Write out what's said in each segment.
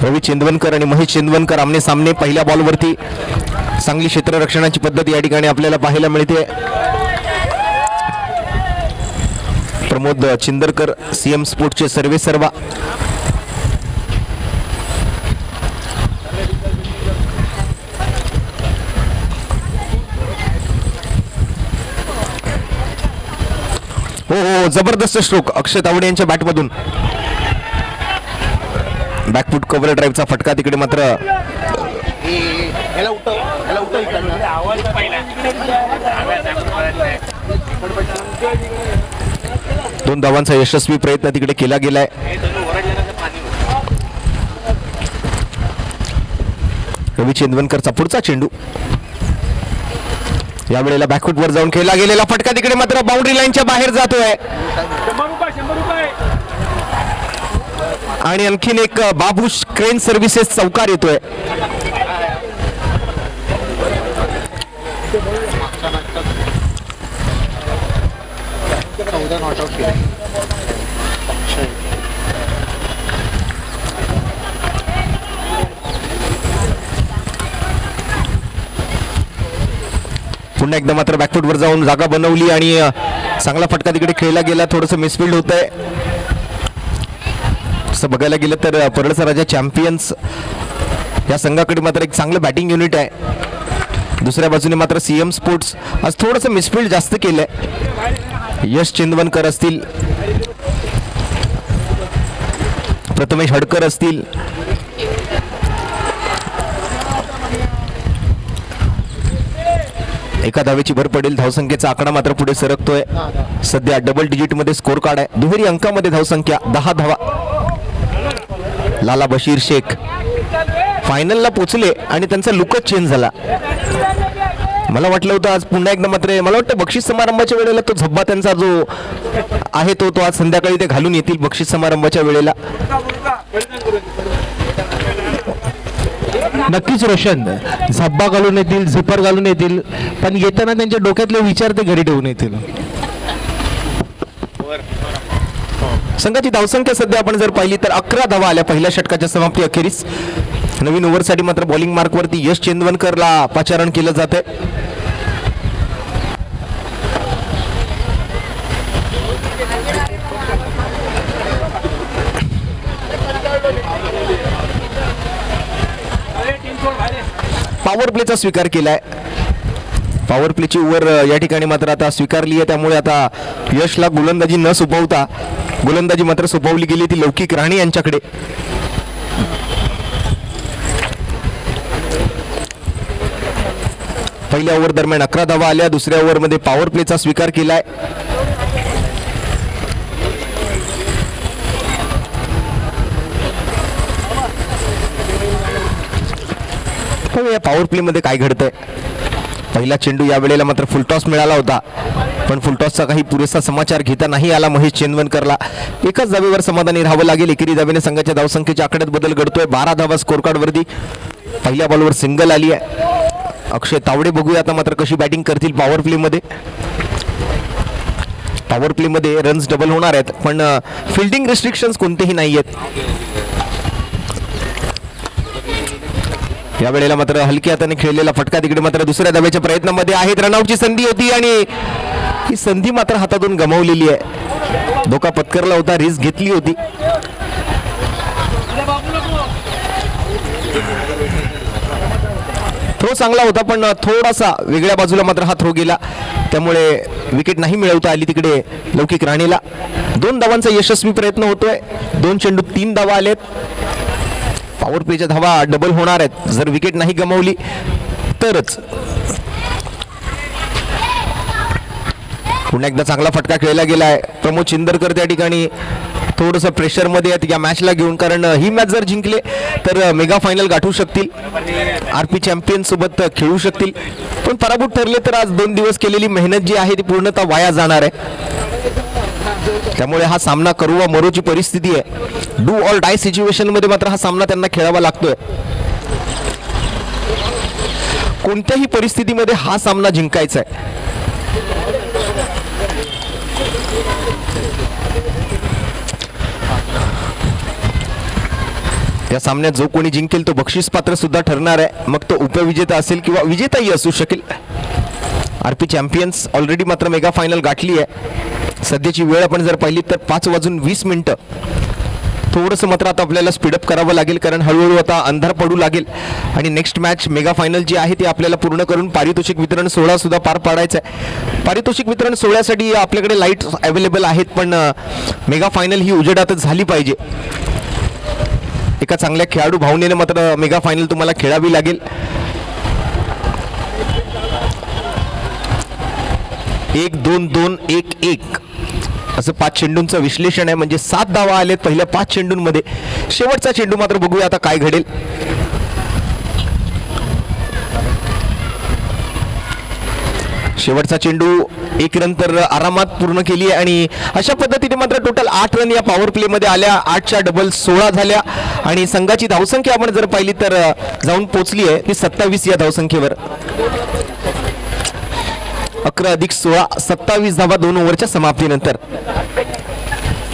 रवी चेंदवनकर आणि महेश चेंदवनकर आमने सामने पहिल्या बॉलवरती चांगली क्षेत्ररक्षणाची पद्धत या ठिकाणी आपल्याला पाहायला मिळते. प्रमोद चिंदरकर सीएम स्पोर्ट्सचे सर्वे सर्वा. हो जबरदस्त स्ट्रोक अक्षय तावडे यांच्या बॅटमधून. बॅकफूट कव्हर ड्राईव्हचा फटका तिकडे मात्र दोन धावांचा यशस्वी प्रयत्न तिकडे केला गेलाय. रवी चेंदवनकरचा पुढचा चेंडू यावेळेला बॅकफूटवर जाऊन खेळला गेलेला फटका तिकडे मात्र बाउंड्री लाईनच्या बाहेर जातोय. आणि आणखीन एक बाबूश क्रेन सर्व्हिसेस चौकार येतोय. पुन्हा एकदा मात्र बॅकफूटवर जाऊन जागा बनवली आणि चांगला फटका तिकडे खेळला गेला. थोडंसं मिसफिल्ड होत आहे. असं बघायला गेलं तर परळचा राजा चॅम्पियन्स या संघाकडे मात्र एक चांगलं बॅटिंग युनिट आहे. दुसऱ्या बाजूने मात्र सीएम स्पोर्ट्स आज थोडंसं मिसफिल्ड जास्त केलंय. यश चेंदवनकर असतील, प्रथमेश हडकर असतील, एका धावेची भर पडेल. धावसंख्येचा आकडा मात्र पुढे सरकतोय. सध्या डबल डिजिट मध्ये स्कोर कार्ड आहे. दुहेरी अंकामध्ये धावसंख्या 10 धावा. लाला बशीर शेख फायनलला पोचले आणि त्यांचा लुकच चेंज झाला. मला वाटलं होतं आज पुन्हा एकदा मात्र मला वाटतं बक्षीस समारंभाच्या वेळेला तो झब्बा त्यांचा जो आहे तो आज संध्याकाळी ते घालून येतील बक्षीस समारंभाच्या वेळेला. नक्कीच रोशन झब्बा घालून येतील, झिपर घालून येतील, पण येताना त्यांच्या डोक्यातले विचार ते घरी ठेवून येतील. संघाची धावसंख्या सध्या आपण जर पाहिली तर 11 धावा आल्या पहिल्या षटकाच्या समाप्ती अखेरीस. नवीन ओव्हरसाठी मात्र बॉलिंग मार्कवरती यश चेंदवनकरला पाचारण केलं जातंय. पॉवर प्लेचा स्वीकार केलाय. पॉवर प्लेची ओव्हर या ठिकाणी मात्र आता स्वीकारली आहे. त्यामुळे आता यशला गोलंदाजी न सोपवता गोलंदाजी मात्र सोपवली गेली ती लौकिक राणे यांच्याकडे. पहिल्या ओव्हर दरम्यान 11 धावा आल्या. दुसऱ्या ओव्हरमध्ये पॉवर प्लेचा स्वीकार केलाय. या पॉवर प्ले मध्ये काय घडतंय. पहिला चेंडू या वेळेला मात्र फुलटॉस मिळाला होता, पण फुलटॉसचा काही पुरेसा समाचार घेता नाही आला महेश चेंदवनकरला. एकाच धावेवर समाधानी राहावं लागेल. एकेरी धावेने संघाच्या धावसंख्येच्या आकड्यात बदल घडतोय. 12 धावा स्कोर कार्ड वरती. पहिल्या बॉलवर सिंगल आली आहे. अक्षय तावडे बघूया आता मात्र कशी बॅटिंग करतील पॉवर प्ले मध्ये. पॉवर प्ले मध्ये रन्स डबल होणार आहेत, पण फिल्डिंग रिस्ट्रिक्शन्स कोणतेही नाही आहेत. या वेळेला मात्र हलक्या हाताने खेळलेला फटका तिकडे मात्र दुसऱ्या धावेच्या प्रयत्नामध्ये आहेत. रनआउटची संधी होती आणि ही संधी मात्र हातातून गमावलेली आहे. धोका पत्करला होता, रिस्क घेतली होती. थ्रो चांगला होता, पण थोडासा वेगळ्या बाजूला मात्र हा थ्रो गेला. त्यामुळे विकेट नाही मिळवता आली तिकडे लौकिक राणेला. 2 धावांचा यशस्वी प्रयत्न होतोय. 2 चेंडू 3 धावा आलेत. पॉवर प्लेच्या धावा डबल होणार आहेत जर विकेट नाही गमावली तरच. पुन्हा एकदा चांगला फटका खेळला गेलाय. प्रमोद चिंदरकर त्या ठिकाणी थोडंसं प्रेशरमध्ये आहेत या मॅचला घेऊन, कारण ही मॅच जर जिंकले तर मेगा फायनल गाठू शकतील, आरपी चॅम्पियन सोबत खेळू शकतील. पण पराभूत ठरले तर आज 2 दिवस केलेली मेहनत जी आहे ती पूर्णतः वाया जाणार आहे. त्यामुळे हा सामना करू वा मरूची परिस्थिती आहे. डू ऑर डाय सिच्युएशन मध्ये मात्र हा सामना त्यांना खेळावा लागतोय. कोणत्याही परिस्थितीमध्ये हा सामना जिंकायचा आहे. या सामन्यात जो कोणी जिंकेल तो बक्षीस पात्र सुद्धा ठरणार आहे, मग तो उपविजेता असेल किंवा विजेताही असू शकेल. आरपी चॅम्पियन्स ऑलरेडी मात्र मेगा फायनल गाठली आहे. सध्याची वेळ आपण जर पाहिली तर 5:20. थोडंसं मात्र आता आपल्याला स्पीडअप करावं लागेल, कारण हळूहळू आता अंधार पडू लागेल आणि नेक्स्ट मॅच मेगा फायनल जी आहे ती आपल्याला पूर्ण करून पारितोषिक वितरण सोहळा सुद्धा पार पाडायचा आहे. पारितोषिक वितरण सोहळ्यासाठी आपल्याकडे लाईट अवेलेबल आहेत, पण मेगा फायनल ही उजेडातच झाली पाहिजे. एका चांगल्या खेळाडू भावनेने मात्र मेगा फायनल तुम्हाला खेळावी लागेल. 1-2-2-1-1 असं 5 चेंडूंचं विश्लेषण आहे, म्हणजे 7 धावा आलेत पहिल्या 5 चेंडूंमध्ये. शेवटचा चेंडू मात्र बघूया आता काय घडेल. शेवटचा चेंडू 1 रन तर आरामात पूर्ण केली आहे आणि अशा पद्धतीने मात्र टोटल 8 रन या पॉवर प्ले मध्ये आल्या. 8च्या डबल 16 झाल्या आणि संघाची धावसंख्या आपण जर पाहिली तर जाऊन पोहोचली आहे ती 27 या धावसंख्येवर. 11 + 16 27 धावा 2 ओव्हरच्या समाप्तीनंतर.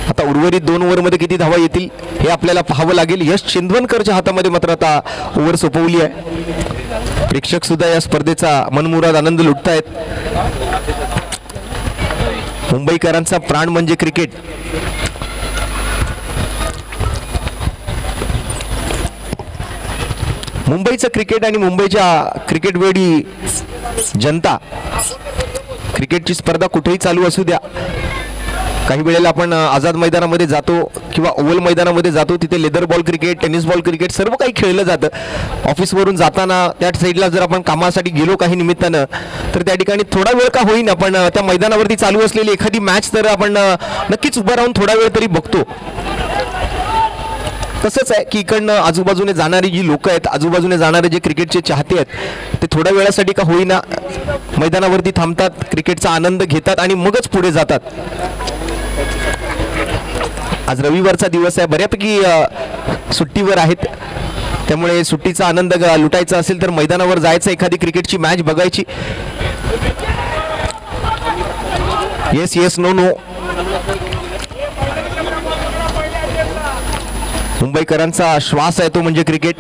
आता उर्वरित 2 ओव्हरमध्ये किती धावा येतील हे आपल्याला पाहावं लागेल. यश चिंदवनकरच्या हातामध्ये मात्र आता ओव्हर सोपवली आहे. प्रेक्षक सुद्धा या स्पर्धेचा मनमुराद आनंद लुटतायत. मुंबईकरांचा प्राण म्हणजे क्रिकेट. मुंबईचं क्रिकेट आणि मुंबईच्या क्रिकेट वेडी जनता. क्रिकेटची स्पर्धा कुठेही चालू असू द्या, काही वेळेला आपण आझाद मैदानामध्ये जातो किंवा ओव्हल मैदानामध्ये जातो, तिथे leather ball cricket, tennis ball cricket सर्व काही खेळलं जातं. ऑफिसवरून जाताना त्या साईडला जर आपण कामासाठी गेलो काही निमित्तानं तर त्या ठिकाणी थोडा वेळ का होईना पण त्या मैदानावरती चालू असलेली एखादी मॅच तर आपण नक्कीच उभं राहून थोडा वेळ तरी बघतो. तसंच आहे की इकडनं आजूबाजूने जाणारी जी लोक आहेत, आजूबाजूने जाणारे जे क्रिकेटचे चाहते आहेत ते थोड्या वेळासाठी का होईना मैदानावरती थांबतात, क्रिकेटचा आनंद घेतात आणि मगच पुढे जातात. आज रविवारचा दिवस आहे, बऱ्यापैकी सुट्टीवर आहेत, त्यामुळे सुट्टीचा आनंद लुटायचा असेल तर मैदानावर जायचं, एखादी क्रिकेटची मॅच बघायची. Yes yes no no. मुंबईकरांचा श्वास आहे तो म्हणजे क्रिकेट.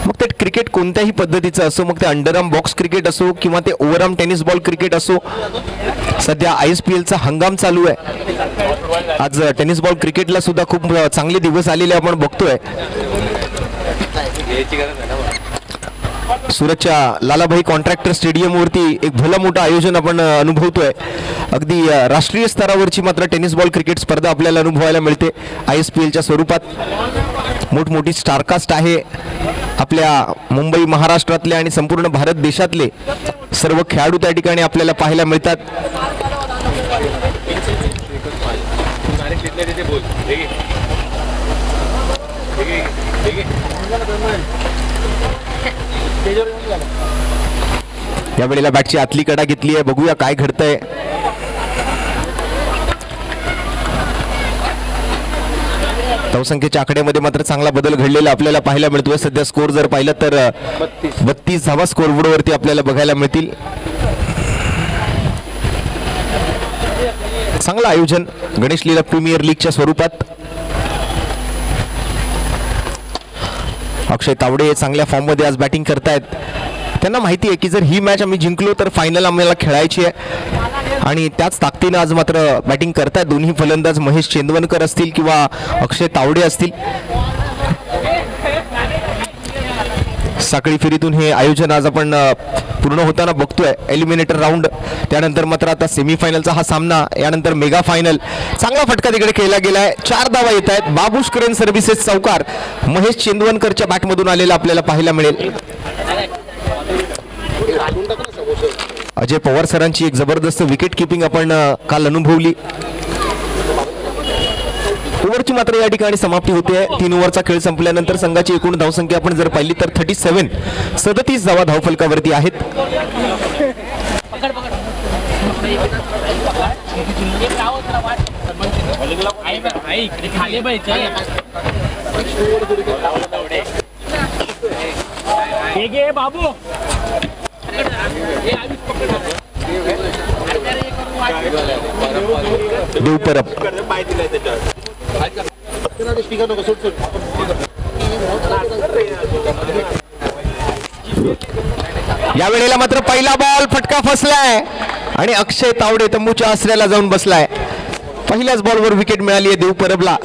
मग ते क्रिकेट कोणत्याही पद्धतीचं असो, मग ते अंडरआर्म बॉक्स क्रिकेट असो किंवा ते ओव्हरआर्म टेनिस बॉल क्रिकेट असो. सध्या ISPLचा हंगाम चालू आहे. आज टेनिस बॉल क्रिकेटला सुद्धा खूप चांगले दिवस आलेले आपण बघतोय. सुरतच्या लालाभाई कॉन्ट्रॅक्टर स्टेडियमवरती एक भला मोठं आयोजन आपण अनुभवतोय. अगदी राष्ट्रीय स्तरावरची मात्र टेनिस बॉल क्रिकेट स्पर्धा आपल्याला अनुभवायला मिळते ISPLच्या स्वरूपात. मोठमोठी स्टारकास्ट आहे. आपल्या मुंबई महाराष्ट्रातले आणि संपूर्ण भारत देशातले सर्व खेळाडू त्या ठिकाणी आपल्याला पाहायला मिळतात. या वेळेला बॅटची आतली कडा घेतली आहे, बघूया काय घडतंय. धावसंख्येच्या आकड्यामध्ये मात्र चांगला बदल घडलेला आपल्याला पाहायला मिळतोय. सध्या स्कोर जर पाहिलं तर 32 धावा स्कोरबोर्डवरती आपल्याला बघायला मिळतील. चांगलं आयोजन गणेश लीला प्रीमियर लीगच्या स्वरूपात. अक्षय तावडे चांगल्या फॉर्ममध्ये आज बॅटिंग करतायत. त्यांना माहिती आहे की जर ही मॅच आम्ही जिंकलो तर फायनल आम्हाला खेळायची आहे आणि त्याच ताकदीनं आज मात्र बॅटिंग करतायत दोन्ही फलंदाज. महेश चेंदवनकर असतील किंवा अक्षय तावडे असतील. साखळी फेरीतून हे आयोजन आज आपण पूर्ण होताना बघतोय. एलिमिनेटर राऊंड, त्यानंतर मात्र आता सेमीफायनलचा हा सामना, यानंतर मेगा फायनल. चांगला फटका तिकडे केला गेलाय. 4 धावा येत आहेत. बाबूश क्रेन सर्व्हिसेस चौकार महेश चेंदवनकरच्या बॅटमधून आलेला आपल्याला पाहायला मिळेल. अजय पवार सरांची एक जबरदस्त विकेट किपिंग आपण काल अनुभवली. ओव्हरची मात्र या ठिकाणी समाप्ती होते. 3 ओव्हरचा खेळ संपल्यानंतर संघाची एकूण धावसंख्या आपण जर पाहिली तर 37 धावा धावफलकावरती आहेत. बाबू देव परब. या वेळेला मात्र पहिला बॉल फटका फसलाय आणि अक्षय तावडे तंबूच्या आसऱ्याला जाऊन बसलाय. पहिल्याच बॉलवर विकेट मिळाली आहे देव परबला.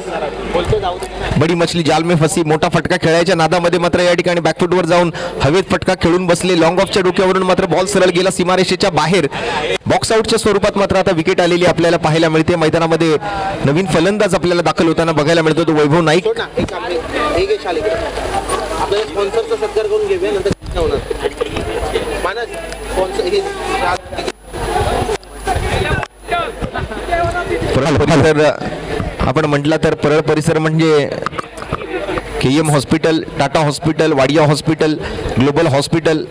बडी मछली जाल में फसी. मोठा फटका खेळायच्या नादामध्ये मात्र या ठिकाणी बॅकफुटवर जाऊन हवेत फटका खेळून बसले. लॉंग ऑफच्या डोक्यावरून मात्र बॉल सरळ गेला सीमारेषेच्या बाहेर. बॉक्स आउटच्या स्वरूपात मात्र आता विकेट आलेली आपल्याला पाहायला मिळते. मैदानामध्ये नवीन फलंदाज आपल्याला दाखल होताना बघायला मिळतो तो वैभव नाईक. परिसर आपण म्हटलं तर परळ परिसर म्हणजे KM hospital, Tata hospital, Wadia hospital, global hospital,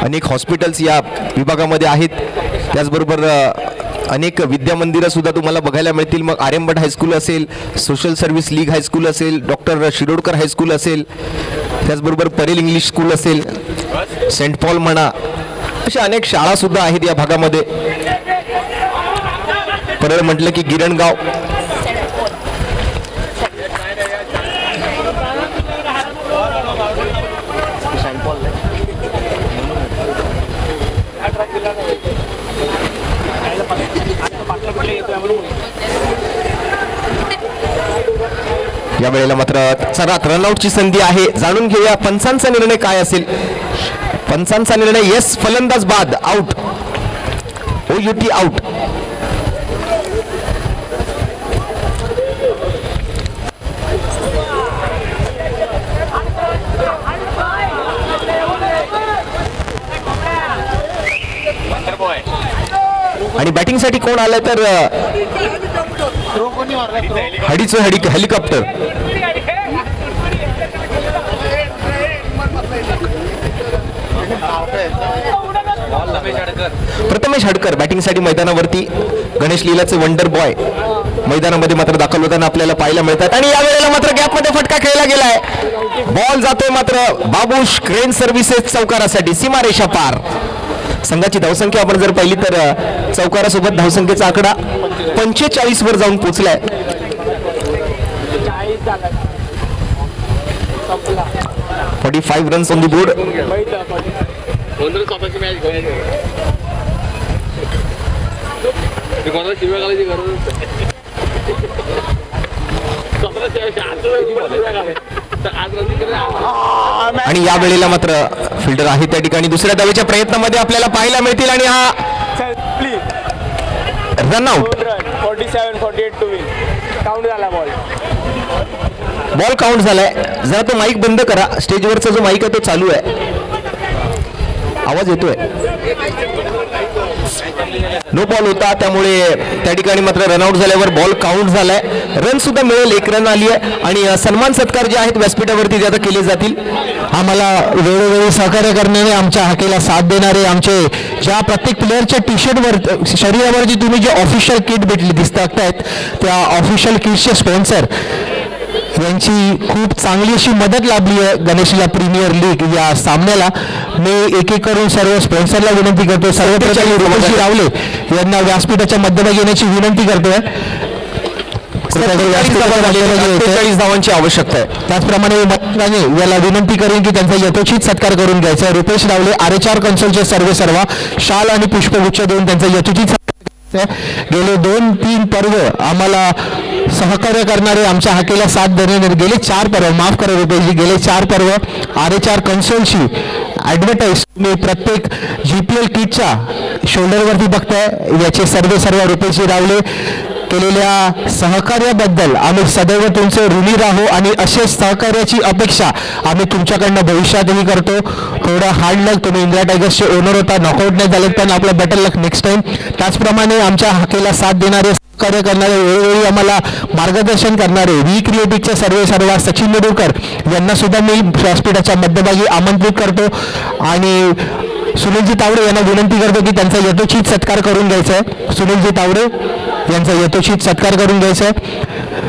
अनेक हॉस्पिटल्स या विभागामध्ये आहेत. त्याचबरोबर अनेक विद्यामंदिरं सुद्धा तुम्हाला बघायला मिळतील. मग आर्यभट हायस्कूल असेल, सोशल सर्व्हिस लीग हायस्कूल असेल, डॉक्टर शिरोडकर हायस्कूल असेल, त्याचबरोबर परेल इंग्लिश स्कूल असेल, सेंट पॉल म्हणा, अशा अनेक शाळा सुद्धा आहेत या भागामध्ये. परळ म्हटलं की गिरणगाव, या वेळेला मात्र चला रनआउटची संधी आहे. जाणून घेऊया पंचांचा निर्णय काय असेल. पंचांचा निर्णय येस फलंदाज बाद आउट, OUT आउट. आणि बॅटिंगसाठी कोण आलाय तर हडीचं हेलिकॉप्टर. प्रथमेश हडकर बॅटिंगसाठी मैदानावरती. गणेश लीलाचे वंडर बॉय मैदानामध्ये मात्र दाखल होताना आपल्याला पाहायला मिळतात. आणि या वेळेला मात्र गॅपमध्ये फटका खेळला गेलाय. बॉल जातोय मात्र बाबूश क्रेन सर्व्हिसेस चौकारासाठी सीमारेषा पार. संघाची धावसंख्या आपण जर पाहिली तर चौकारासोबत धावसंख्येचा आकडा 45 वर जाऊन पोहोचलाय. 45 रन्स ऑन द बोर्ड. आणि या वेळेला मात्र फिल्डर आहे त्या ठिकाणी दुसऱ्या धावेच्या प्रयत्नामध्ये आपल्याला पाहायला मिळतील. आणि हा रनआउट. 47-48 to win. काउंट झाला बॉल. बॉल काउंट झालाय. जरा तो माईक बंद करा. स्टेजवरचा जो माईक आहे तो चालू आहे, आवाज येतोय. नो बॉल होता त्यामुळे त्या ठिकाणी मात्र रनआउट झाल्यावर बॉल काउंट झालाय. रन सुद्धा मिळेल, 1 रन आली आहे. आणि सन्मान सत्कार जे आहेत व्यासपीठावरती ते आता केले जातील. आम्हाला वेळोवेळी सहकार्य करणारे, आमच्या हाकेला साथ देणारे, आमचे ज्या प्रत्येक प्लेअरच्या टी शर्टवर शरीरावरती तुम्ही जे ऑफिशियल किट भेटली दिसतात त्या ऑफिशियल किटचे स्पॉन्सर यांची खूप चांगली अशी मदत लाभली आहे गणेशला प्रीमियर लीग या सामन्याला. मी एक एक करून सर्व स्पॉन्सरला विनंती करतो. सर्वप्रथम रुपेश रावले यांना व्यासपीठाच्या मध्यभागी येण्याची विनंती करतोय. 43 धावांची आवश्यकता आहे. त्याचप्रमाणे याला विनंती करेन की त्यांचा यथोचित सत्कार करून घ्यायचा आहे. रुपेश रावले आर.एच.आर. कन्सोलचे सर्व शाल आणि पुष्पगुच्छ देऊन त्यांचा यथोचित गेले 2-3 पर्व आम्हाला सहकार्य करणारे, आमच्या हाकेला साथ देणारे गेले 4 पर्व, माफ करा रुपेशजी, गेले 4 पर्व आर.एच.आर. कन्सोलची ॲडव्हर्टाईज तुम्ही प्रत्येक GPL किटच्या शोल्डरवरती बघताय. याचे सर्व रुपेशजी रावले केलेल्या सहकार्याबद्दल आम्ही सदैव तुमचे ऋणी राहू आणि असेच सहकार्याची अपेक्षा आम्ही तुमच्याकडनं भविष्यातही करतो. थोडं हार्ड लक. तुम्ही इंडिया टायगर्सचे ओनर होता, नॉकआउट नाही झालेत, पण आपलं बेटर लक नेक्स्ट टाइम. त्याचप्रमाणे आमच्या हाकेला साथ देणारे, सहकार्य करणारे, वेळोवेळी आम्हाला मार्गदर्शन करणारे व्ही क्रिएटिव्हचे सर्व सचिन नेडुरकर यांना सुद्धा मी व्यासपीठाच्या मध्यभागी आमंत्रित करतो. आणि सुनीलजी तावडे यांना विनंती करतो की त्यांचा यथोचित सत्कार करून घ्यायचा आहे. सुनीलजी तावडे यांचा यथोचित सत्कार करून घ्यायचा आहे.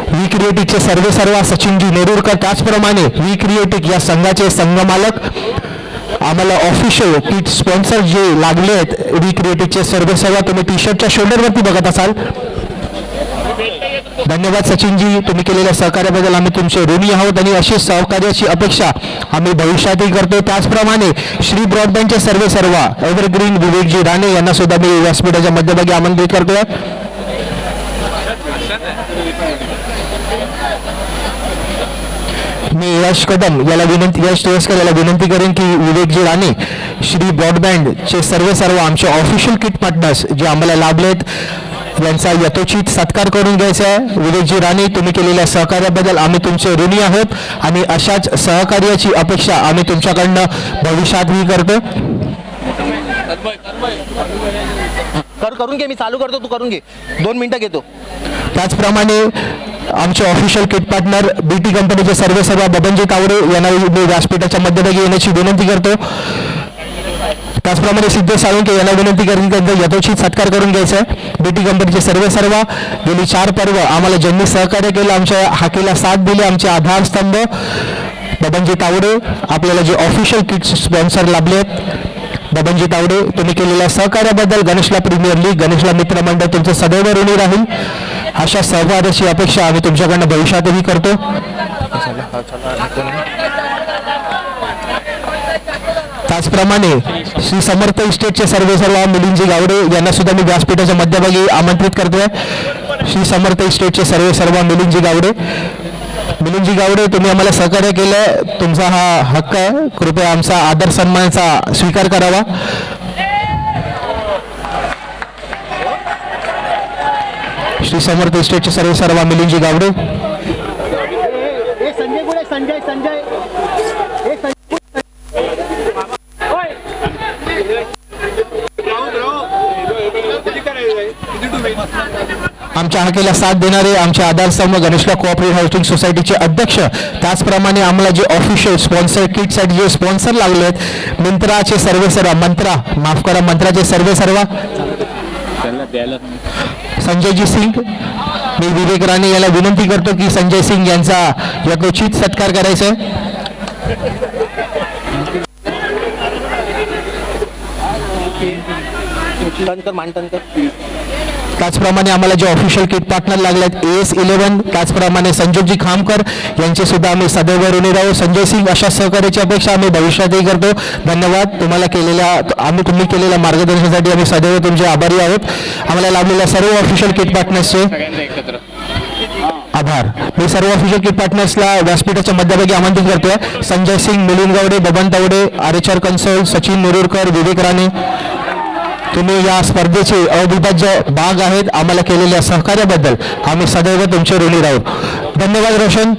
व्ही क्रिएटिव्हचे सर्व सचिनजी नेरुरकर, त्याचप्रमाणे व्ही क्रिएटिव्ह या संघाचे संघमालक, आम्हाला ऑफिशियल किट स्पॉन्सर जे लागले आहेत व्ही क्रिएटिव्हचे सर्व तुम्ही टी शर्टच्या शोल्डरवरती बघत असाल. धन्यवाद सचिनजी, तुम्ही केलेल्या सहकार्याबद्दल आम्ही तुमचे ऋणी आहोत आणि अशी सहकार्याची अपेक्षा आम्ही भविष्यातही करतो. त्याचप्रमाणे श्री ब्रॉडबँडचे सर्व एव्हरग्रीन विवेकजी राणे यांना सुद्धा मी व्यासपीठाच्या मध्यभागी आमंत्रित करतोय. मी यश कदम याला यश टिळस्कर याला विनंती करेन की विवेकजी राणे श्री ब्रॉडबँडचे सर्व आमचे ऑफिशियल किट पार्टनर्स जे आम्हाला लाभलेत यांचा यथोचित सत्कार करून घ्यायचा आहे. विवेकजी राणे, तुम्ही केलेल्या सहकार्याबद्दल आम्ही तुमचे ऋणी आहोत आणि अशाच सहकार्याची अपेक्षा आम्ही तुमच्याकडनं भविष्यातही करतो. करून घे, मी चालू करतो, तू करून घे, 2 मिनिटं घेतो. त्याचप्रमाणे आमचे ऑफिशियल किट पार्टनर बीटी कंपनीचे सर्व बबनजी तावडे यांना मी व्यासपीठाच्या मध्यभागी येण्याची विनंती करतो. त्याचप्रमाणे सिद्धेश साळुंके यांना विनंती करेन त्यांचा यथोचित सत्कार करून घ्यायचा आहे. बीटी कंपनीचे सर्व गेली 4 पर्व आम्हाला ज्यांनी सहकार्य केलं, आमच्या हाकेला साथ दिली, आमचे आधारस्तंभ बबनजी तावडे, आपल्याला जे ऑफिशियल किट स्पॉन्सर लाभले आहेत बबनजी तावडे, तुम्ही केलेल्या सहकार्याबद्दल गणेशला प्रीमियर लीग, गणेशला मित्रमंडळ तुमचं सदैव ऋणी राहील. अशा सहकार्याची अपेक्षा आम्ही तुमच्याकडनं भविष्यातही करतो. त्याचप्रमाणे श्री समर्थ इस्टेटचे सर्व मिलिंदजी गावडे यांना सुद्धा मी व्यासपीठाच्या मध्यभागी आमंत्रित करतोय. श्री समर्थ इस्टेटचे सर्व मिलिंदजी गावडे, तुम्ही आम्हाला सहकार्य केलं, तुमचा हा हक्क आहे, कृपया आमचा आदर सन्मानाचा स्वीकार करावा. श्री समर्थ इस्टेटचे सर्व मिलिंदजी गावडे. आमच्या हाकेला साथ देणारे आमचे आधारस्तंभ गणेशला कोऑपरेटिव्ह हाऊसिंग सोसायटीचे अध्यक्ष, त्याचप्रमाणे आम्हाला जे ऑफिशियल स्पॉन्सर किटसाठी जे स्पॉन्सर लागले आहेत मंत्राचे मंत्राचे सर्व संजयजी सिंग, मी विवेक राणे याला विनंती करतो की संजय सिंग यांचा यथोचित सत्कार करायचा आहे. त्याचप्रमाणे आम्हाला जे ऑफिशियल किट पार्टनर लागले आहेत AS11, त्याचप्रमाणे संजोगजी खामकर यांचे सुद्धा आम्ही सदैव ऋणी राहू. संजय सिंग, अशा सहकार्याची अपेक्षा आम्ही भविष्यातही करतो. धन्यवाद तुम्हाला तुम्ही केलेल्या मार्गदर्शनासाठी आम्ही सदैव तुमचे आभारी आहोत. आम्हाला लाभलेल्या सर्व ऑफिशियल किट पार्टनर्सचे आभार. मी सर्व ऑफिशियल किट पार्टनर्सला व्यासपीठाच्या मध्यभागी आमंत्रित करतोय. संजय सिंग, मिलिंद गावडे, बबन तावडे, RHR कन्सोल, सचिन मुरुरकर, विवेक राणे, तुम्ही या स्पर्धेचे अविभाज्य भाग आहेत. आम्हाला केलेल्या सहकार्याबद्दल आम्ही सदैव तुमचे ऋणी राहू. धन्यवाद रोशन.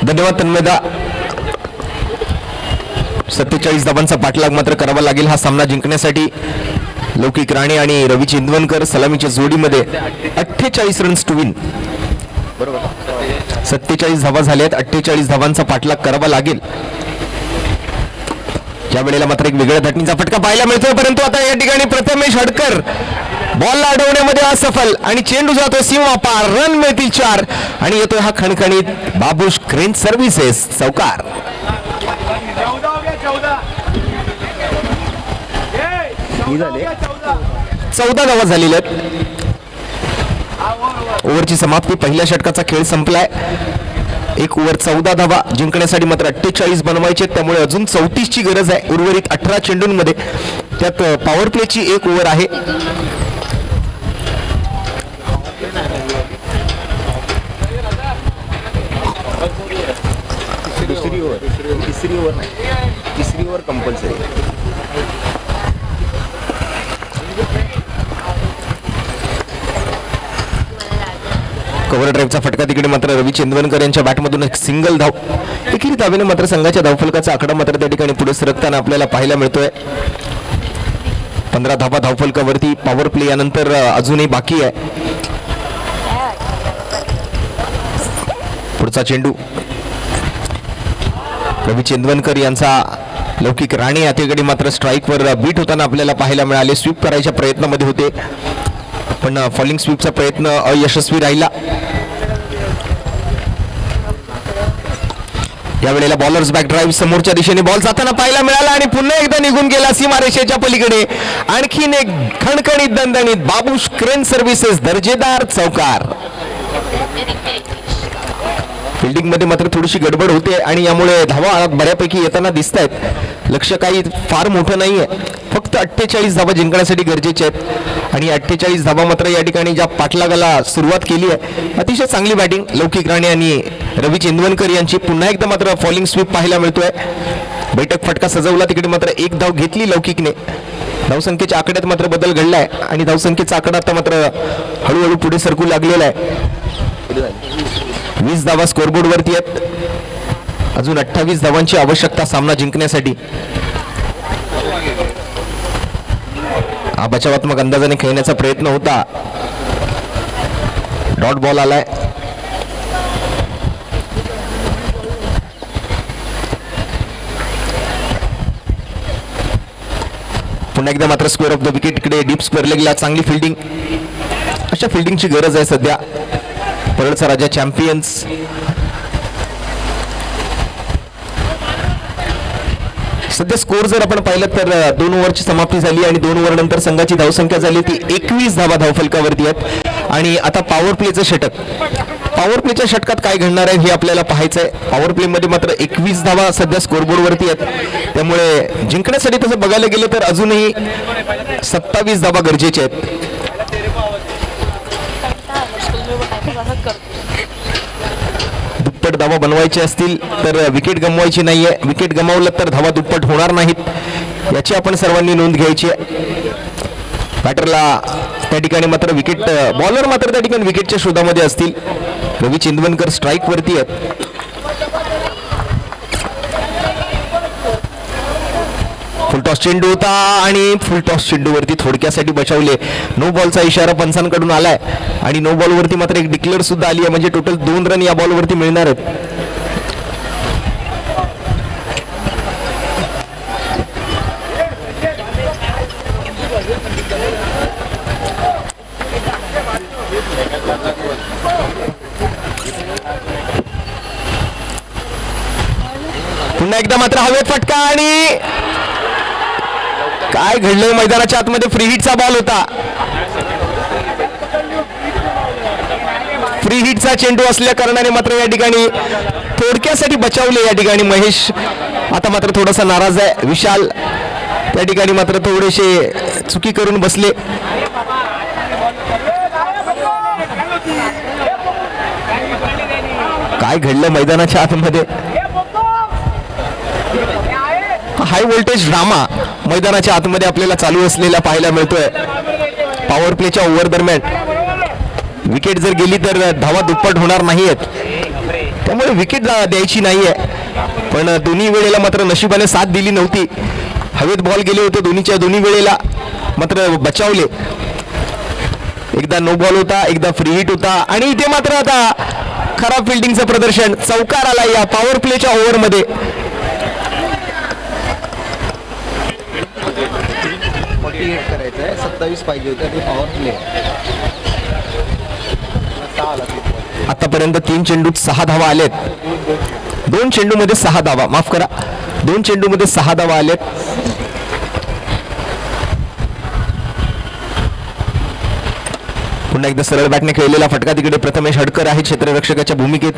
धन्यवाद तन्मयदा. 47 धावांचा पाठलाग मात्र करावा लागेल हा सामना जिंकण्यासाठी. लौकिक राणे आणि रवी चिंदवनकर सलामीच्या जोडीमध्ये 48 रन्स टू विन. बरोबर, 47 धावा झाल्यात, 48 धावांचा पाठलाग करावा लागेल. या वेळेला मात्र एक वेगळ्या धाटणीचा फटका पाहायला मिळतोय, परंतु आता या ठिकाणी प्रथमेश हडकर बॉलला अडवण्यामध्ये असफल आणि चेंडू जातो सीमा पार. रन मिळतील 4 आणि येतोय हा खणखणीत बाबूश क्रेन सर्व्हिसेस चौकार. 14 धावा झालेल्या आहेत. ओव्हरची समाप्ती, पहिल्या षटकाचा खेळ संपलाय. एक ओव्हर 14 धावा जिंकण्यासाठी मात्र 48 बनवायचे, त्यामुळे अजून 34 ची गरज आहे. उर्वरित 18 चेंडूंमध्ये, त्यात पॉवर प्लेची एक ओव्हर आहे. तिसरी ओव्हर कंपल्सरी. कव्हर ड्राईव्हचा फटका तिकडे मात्र रवी चंदवनकर यांच्या बॅटमधून एक सिंगल धाव. एकेरी धावेने मात्र संघाच्या धावफलकाचा आकडा मात्र त्या ठिकाणी पुढे सरकताना आपल्याला पाहायला मिळतोय. 15 धावा धावफलकावरती. पॉवर प्ले यानंतर अजूनही बाकी आहे. पुढचा चेंडू रवी चंदवनकर यांचा लौकिक राणे याकडे मात्र स्ट्राईकवर बीट होताना आपल्याला पाहायला मिळाले. स्वीप करायच्या प्रयत्नामध्ये होते, पण फॉलिंग स्वीपचा प्रयत्न अयशस्वी राहिला. यावेळेला बॉलर्स बॅक ड्राईव्ह समोरच्या दिशेने बॉल जाताना पाहायला मिळाला आणि पुन्हा एकदा निघून गेला सीमारेषेच्या पलीकडे. आणखीन एक खणखणीत दणदणीत बाबूश क्रेन सर्व्हिसेस दर्जेदार चौकार. फिल्डिंग मध्ये मात्र थोडीशी गडबड होते आणि यामुळे धावा बऱ्यापैकी येताना दिसत आहेत. लक्ष काही फार मोठं नाहीये, फक्त 48 धावा जिंकण्यासाठी गरजेचे आहेत. आणि 48 धावा मात्र या ठिकाणी ज्या पाठलागाला सुरुवात केली आहे, अतिशय चांगली बॅटिंग लौकिक राणे आणि रवी चेंदवनकर यांची. पुन्हा एकदा मात्र फॉलिंग स्वीप पाहायला मिळतोय. बैठक फटका सजवला, तिकडे मात्र एक धाव घेतली लौकिकने. धावसंख्येच्या आकड्यात मात्र बदल घडलाय आणि धावसंख्येचा आकडा आता मात्र हळूहळू पुढे सरकू लागलेला आहे. 20 धावा स्कोरबोर्ड वरती आहेत. अजून 28 धावांची आवश्यकता सामना जिंकण्यासाठी. हा बचावात्मक अंदाजाने खेळण्याचा प्रयत्न होता. डॉट बॉल आलाय. पुन्हा एकदा मात्र स्क्वेअर ऑफ द विकेट कडे डीप स्क्वेअर लेगला चांगली फिल्डिंग. अशा फिल्डिंगची गरज आहे सध्या. परळचा राजा चॅम्पियन्स सध्या स्कोर जर आपण पाहिलं तर 2 ओव्हरची समाप्ती झाली आणि 2 ओव्हर नंतर संघाची धावसंख्या झाली ती 21 धावा धावफलकावरती आहेत. आणि आता पॉवर प्लेचं षटक. पॉवर प्लेच्या षटकात काय घडणार आहे हे आपल्याला पाहायचं आहे. पॉवर प्ले मध्ये मात्र 21 धावा सध्या स्कोरबोर्ड वरती आहेत. त्यामुळे जिंकण्यासाठी तसं बघायला गेलं तर अजूनही 27 धावा गरजेच्या आहेत. दुप्पट धावा बनवायचे असतील तर विकेट गमवायची नाहीये. विकेट गमावलं तर धावा दुप्पट होणार नाहीत, याची आपण सर्वांनी नोंद घ्यायची आहे. बॅटरला त्या ठिकाणी मात्र विकेट, बॉलर मात्र त्या ठिकाणी विकेटच्या शोधामध्ये असतील. रवी चेंदवनकर स्ट्राईक वरती आहेत. फुलटॉस चेंडू होता आणि फुलटॉस चेंडूवरती थोडक्यासाठी बचावले. नो बॉलचा इशारा पंचांकडून आलाय आणि नो बॉल वरती मात्र एक डिक्लेअर सुद्धा आली आहे. म्हणजे टोटल 2 रन या बॉलवरती मिळणार आहेत. पुन्हा एकदा मात्र हवेत फटका आणि काय घडलंय मैदानाच्या आतमध्ये. फ्री हिटचा बॉल होता. फ्री हिटचा चेंडू असल्या कारणाने मात्र या ठिकाणी थोडक्यासाठी बचावले. या ठिकाणी महेश आता मात्र थोडासा नाराज आहे. विशाल त्या ठिकाणी मात्र थोडेसे चुकी करून बसले. काय घडलं मैदानाच्या आतमध्ये. हाय व्होल्टेज ड्रामा मैदानाच्या आतमध्ये आपल्याला चालू असलेला पाहायला मिळतोय. पॉवर प्लेच्या ओव्हर दरम्यान विकेट जर गेली तर धावा दुप्पट होणार नाहीयेत, त्यामुळे विकेट द्यायची नाहीये. पण दोन्ही वेळेला मात्र नशिबाने साथ दिली नव्हती. हवेत बॉल गेले होते दोन्ही वेळेला मात्र बचावले. एकदा नो बॉल होता, एकदा फ्री हिट होता आणि इथे मात्र आता खराब फिल्डिंगचं प्रदर्शन. चौकार आला या पॉवर प्लेच्या ओव्हरमध्ये. 48 करायचं आहे, 27 पाहिजे होतं ते पॉवर प्ले. आतापर्यंत 3 चेंडूत 6 धावा आलेत. 2 चेंडूमध्ये 6 धावा, माफ करा, 2 चेंडूमध्ये 6 धावा आलेत. पुन्हा एकदा सरळ बॅटने खेळलेला फटका. तिकडे प्रथमेश हडकर आहे क्षेत्ररक्षकाच्या भूमिकेत.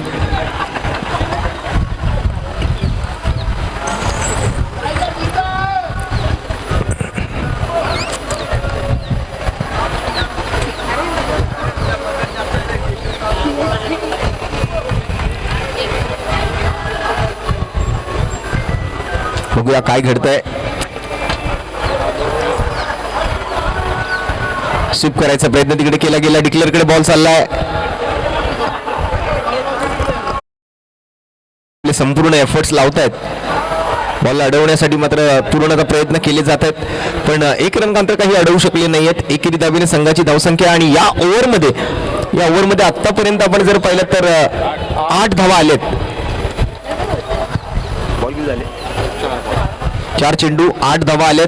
बघूया काय घडतंय. स्वीप करायचा प्रयत्न तिकडे केला गेला. डिक्लेअर कडे बॉल चाललाय. संपूर्ण एफर्ट्स लावतायत बॉल अडवण्यासाठी. मात्र पूर्णतः प्रयत्न केले जात आहेत पण 1 रन अंतर काही अडवू शकले नाहीयेत. एकेरी दाबीने संघाची धावसंख्या आणि या ओव्हरमध्ये आतापर्यंत आपण जर पाहिलं तर 8 धावा आलेत. 4 चेंडू 8 धावा आलेत.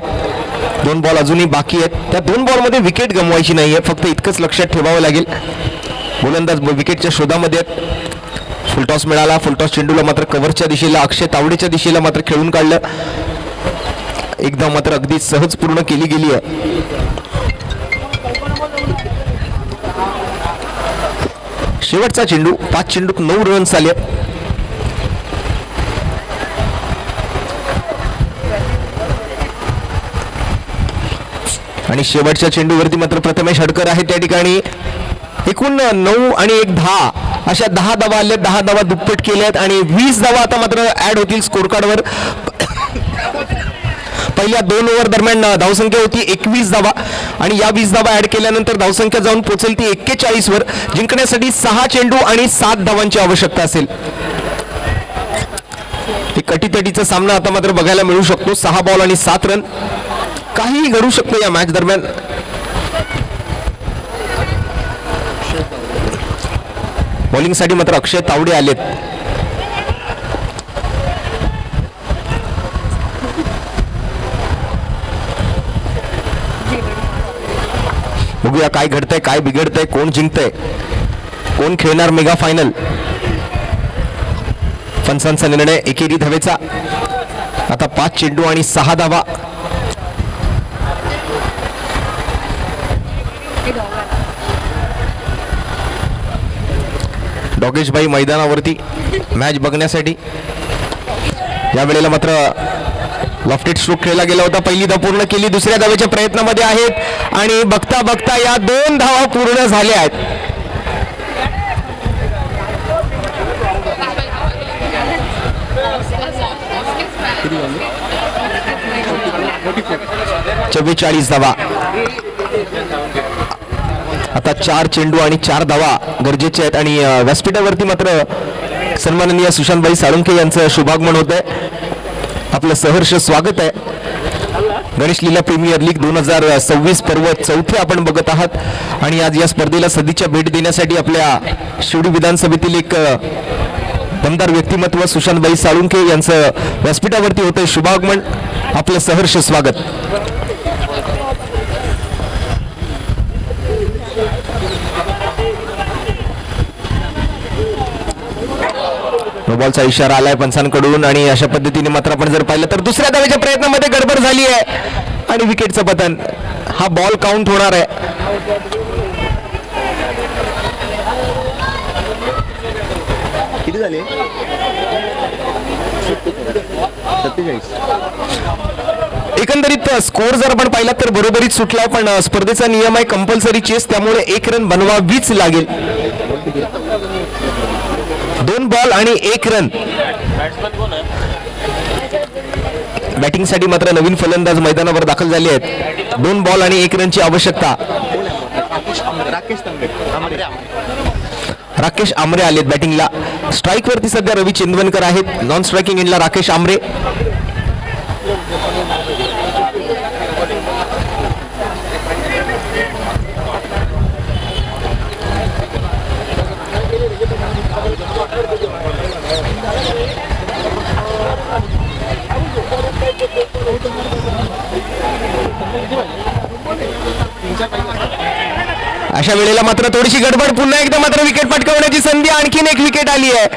2 बॉल अजूनही बाकी आहेत. त्या 2 बॉलमध्ये विकेट गमवायची नाहीये, फक्त इतकंच लक्षात ठेवावं लागेल. गोलंदाज विकेटच्या शोधामध्ये आहेत. फुलटॉस मिळाला. फुलटॉस चेंडूला मात्र कव्हरच्या दिशेला अक्षय तावडेच्या दिशेला मात्र खेळून काढलं. एकदा मात्र अगदी सहज पूर्ण केली गेली आहे. शेवटचा चेंडू 5 चेंडूत 9 रन्स आले. आणि शेवटच्या चेंडूवरती मात्र प्रथमेश हडकर आहे त्या ठिकाणी. एकूण 9 आणि 1 10 अशा 10 धावा आल्या. 10 धावा दुप्पट केल्यात आणि 20 धावा आता मात्र ऍड होतील स्कोर कार्डवर. पहिल्या 2 ओव्हर दरम्यान धावसंख्या होती 21 धावा आणि या 20 धावा ऍड केल्यानंतर धावसंख्या जाऊन पोहोचेल ती 41 वर. जिंकण्यासाठी 6 चेंडू आणि 7 धावांची आवश्यकता असेल. एक अटीतटीचा सामना आता मात्र बघायला मिळू शकतो. 6 बॉल आणि 7 रन. काहीही घडू शकतो या मॅच दरम्यान. बॉलिंगसाठी मात्र अक्षय तावडे आलेत. बघूया काय घडतंय, काय बिघडतंय, कोण जिंकतंय, कोण खेळणार मेगा फायनल. पंचांचा निर्णय एकेरी धावेचा. आता 5 चेंडू आणि 6 धावा. डॉगेशभाई मैदानावरती मॅच बघण्यासाठी. यावेळेला मात्र लॉफ्टेड स्ट्रोक खेळला गेला होता. पहिली धाव पूर्ण केली. दुसऱ्या धावेच्या प्रयत्नामध्ये आहेत आणि बघता बघता या 2 धावा पूर्ण झाल्या आहेत. चव्वेचाळीस धावा. आता 4 चेंडू आणि 4 धावा गरजेचे आहेत आणि व्यासपीठावरती मात्र सन्माननीय सुशांतभाई साळुंखे यांचं शुभागमन होत आहे. आपलं सहर्ष स्वागत आहे. गणेश लीला प्रीमियर लीग 2026 पर्व 4थे आपण बघत आहात आणि आज या स्पर्धेला सदिच्छा भेट देण्यासाठी आपल्या शिवडी विधानसभेतील एक दमदार व्यक्तिमत्व सुशांतभाई साळुंखे यांचं व्यासपीठावरती होतंय शुभागमन. आपलं सहर्ष स्वागत. बॉलचा इशारा आलाय पंचांकडून आणि अशा पद्धतीने मात्र आपण जर पाहिलं तर दुसऱ्या धावेच्या प्रयत्नामध्ये गडबड झाली आहे आणि विकेटचं पतन. हा बॉल काउंट होणार आहे. किती झाले? 47. एकंदरीत स्कोर जर आपण पाहिला तर बरोबरीत सुटलाय पण स्पर्धेचा नियम आहे कंपल्सरी चेस, त्यामुळे 1 रन बनवावीच लागेल. 2 बॉल आणि 1 रन. बॅटिंगसाठी मात्र नवीन फलंदाज मैदानावर दाखल झाले आहेत. 2 बॉल आणि 1 रनची आवश्यकता. राकेश आमरे आलेत बॅटिंगला. स्ट्राईक वरती सध्या रवी चिंदवनकर आहेत. नॉन स्ट्रायकिंग एंडला राकेश आमरे. अशा वेळेला मात्र थोडीशी गडबड. पुन्हा एकदा मात्र विकेट पटकावण्याची संधी. आणखीन एक विकेट आली आहे.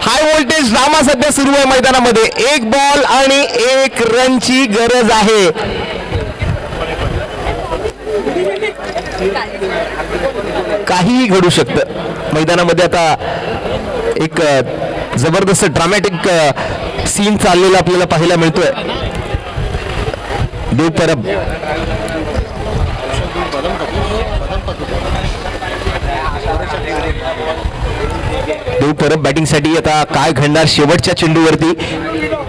हाय व्होल्टेज ड्रामा सध्या सुरू आहे मैदानामध्ये. 1 बॉल आणि 1 रनची गरज आहे. काहीही घडू शकतं मैदानामध्ये. आता एक जबरदस्त ड्रामॅटिक सीन चाललेला आपल्याला पाहायला मिळतोय. देव परब बॅटिंगसाठी. आता काय घडणार शेवटच्या चेंडूवरती.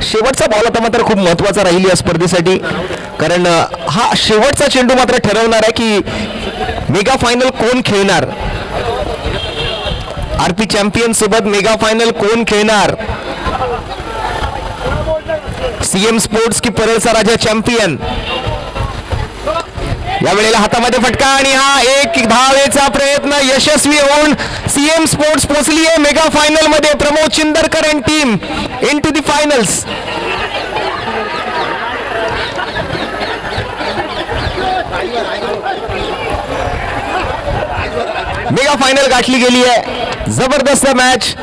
शेवटचा बॉल आता मात्र खूप महत्वाचा राहील या स्पर्धेसाठी, कारण हा शेवटचा चेंडू मात्र ठरवणार आहे की मेगा फायनल कोण खेळणार. आरपी चॅम्पियन सोबत मेगा फायनल कोण खेळणार. सीएम स्पोर्ट्स की परळचा राजा चॅम्पियन. या वेळेला हातामध्ये फटका आणि हा 1 धावेचा प्रयत्न यशस्वी होऊन सीएम स्पोर्ट्स पोहोचली आहे मेगा फायनल मध्ये. Pramod Chindarkar and team into the finals. Mega final गाठली गेली आहे. जबरदस्त मॅच.